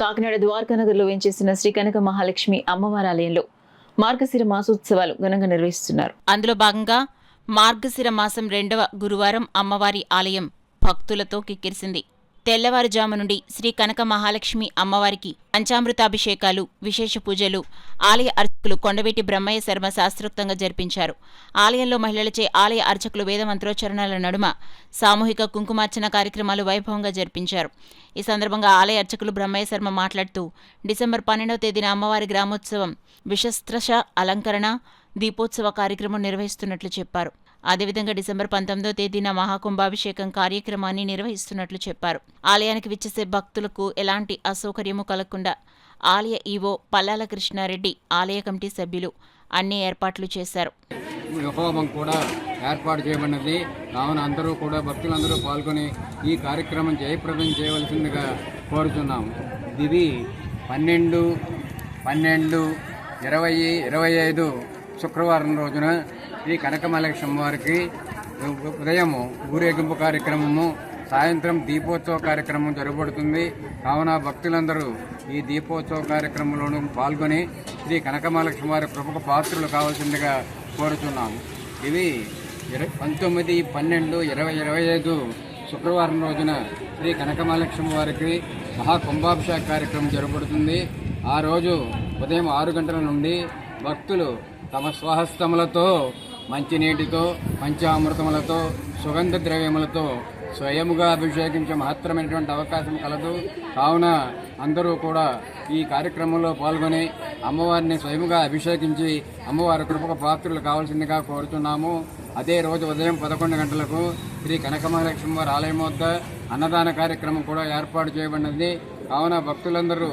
కాకినాడ ద్వారకానగర్లో వేంచేసిన శ్రీ కనక మహాలక్ష్మి అమ్మవారి ఆలయంలో మార్గశిర మాసోత్సవాలు ఘనంగా నిర్వహిస్తున్నారు. అందులో భాగంగా మార్గశిర మాసం 2వ గురువారం అమ్మవారి ఆలయం భక్తులతో కిక్కిరిసింది. తెల్లవారుజాము నుండి శ్రీ కనక మహాలక్ష్మి అమ్మవారికి పంచామృతాభిషేకాలు, విశేష పూజలు ఆలయ అర్చకులు కొండవీటి బ్రహ్మయ్య శర్మ శాస్త్రోక్తంగా జరిపించారు. ఆలయంలో మహిళలచే ఆలయ అర్చకులు వేద మంత్రోచ్చరణల నడుమ సామూహిక కుంకుమార్చన కార్యక్రమాలు వైభవంగా జరిపించారు. ఈ సందర్భంగా ఆలయ అర్చకులు బ్రహ్మయ్య శర్మ మాట్లాడుతూ డిసెంబర్ 12వ తేదీన అమ్మవారి గ్రామోత్సవం, విశస్త్రశ అలంకరణ, దీపోత్సవ కార్యక్రమం నిర్వహిస్తున్నట్లు చెప్పారు. అదేవిధంగా డిసెంబర్ 19వ తేదీన మహాకుంభాభిషేకం కార్యక్రమాన్ని నిర్వహిస్తున్నట్లు చెప్పారు. ఆలయానికి విచ్చేసే భక్తులకు ఎలాంటి అసౌకర్యము కలగకుండా ఆలయ ఈవో పల్లాల కృష్ణారెడ్డి, ఆలయ కమిటీ సభ్యులు అన్ని ఏర్పాట్లు చేశారు. హోమం కూడా ఏర్పాటు చేయబడినది. కావున అందరూ కూడా భక్తులందరూ పాల్గొని ఈ కార్యక్రమం జయప్రదం చేయవలసిందిగా కోరుతున్నాము. ఇది 12, 20, 25 శుక్రవారం రోజున శ్రీ కనకమహాలక్ష్మి అమ్మవారికి ఉదయం ఊరేగింపు కార్యక్రమము, సాయంత్రం దీపోత్సవ కార్యక్రమం జరగబడుతుంది. కావున భక్తులందరూ ఈ దీపోత్సవ కార్యక్రమంలోనూ పాల్గొని శ్రీ కనకమహాలక్ష్మి వారి కృపకు పాత్రలు కావాల్సిందిగా కోరుతున్నాము. ఇవి 19, 12, 20, 25 శుక్రవారం రోజున శ్రీ కనకమహాలక్ష్మి వారికి మహాకుంభాభిషేక కార్యక్రమం జరగబడుతుంది. ఆ రోజు ఉదయం 6 గంటల నుండి భక్తులు తమ స్వహస్తములతో, మంచినీటితో, పంచామృతములతో, సుగంధ ద్రవ్యములతో స్వయముగా అభిషేకించే మహత్తరమైనటువంటి అవకాశం కలదు. కావున అందరూ కూడా ఈ కార్యక్రమంలో పాల్గొని అమ్మవారిని స్వయముగా అభిషేకించి అమ్మవారి కృపకు పాత్రలు కావాల్సిందిగా కోరుతున్నాము. అదే రోజు ఉదయం 11 గంటలకు శ్రీ కనకమహాలక్ష్మి వారి ఆలయం వద్ద అన్నదాన కార్యక్రమం కూడా ఏర్పాటు చేయబడినది. కావున భక్తులందరూ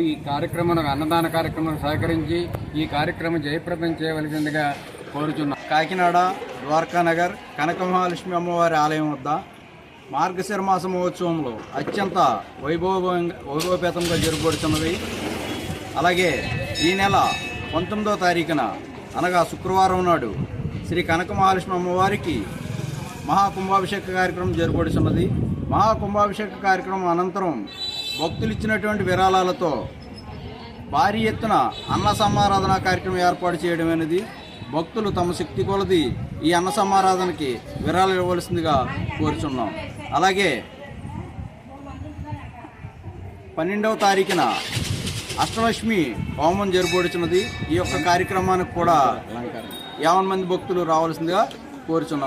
ఈ కార్యక్రమం అన్నదాన కార్యక్రమం సహకరించి ఈ కార్యక్రమం జయప్రదం చేయవలసిందిగా కోరుచున్నాం. కాకినాడ ద్వారకానగర్ కనకమహాలక్ష్మి అమ్మవారి ఆలయం వద్ద మార్గశిర మాస మహోత్సవంలో అత్యంత వైభవపేతంగా జరగబడుతున్నది. అలాగే ఈ నెల 19వ తారీఖున అనగా శుక్రవారం నాడు శ్రీ కనకమహాలక్ష్మి అమ్మవారికి మహాకుంభాభిషేక కార్యక్రమం జరగబడుతున్నది. మహాకుంభాభిషేక కార్యక్రమం అనంతరం భక్తులు ఇచ్చినటువంటి విరాళాలతో భారీ ఎత్తున అన్న సమారాధన కార్యక్రమం ఏర్పాటు చేయడం అనేది భక్తులు తమ శక్తి కొలది ఈ అన్న సమారాధనకి విరాళాలు ఇవ్వవలసిందిగా కోరుచున్నాం. అలాగే 12వ తారీఖున అష్టలక్ష్మి హోమం జరగబడుచున్నది. ఈ యొక్క కార్యక్రమానికి కూడా 50 మంది భక్తులు రావాల్సిందిగా కోరుచున్నాం.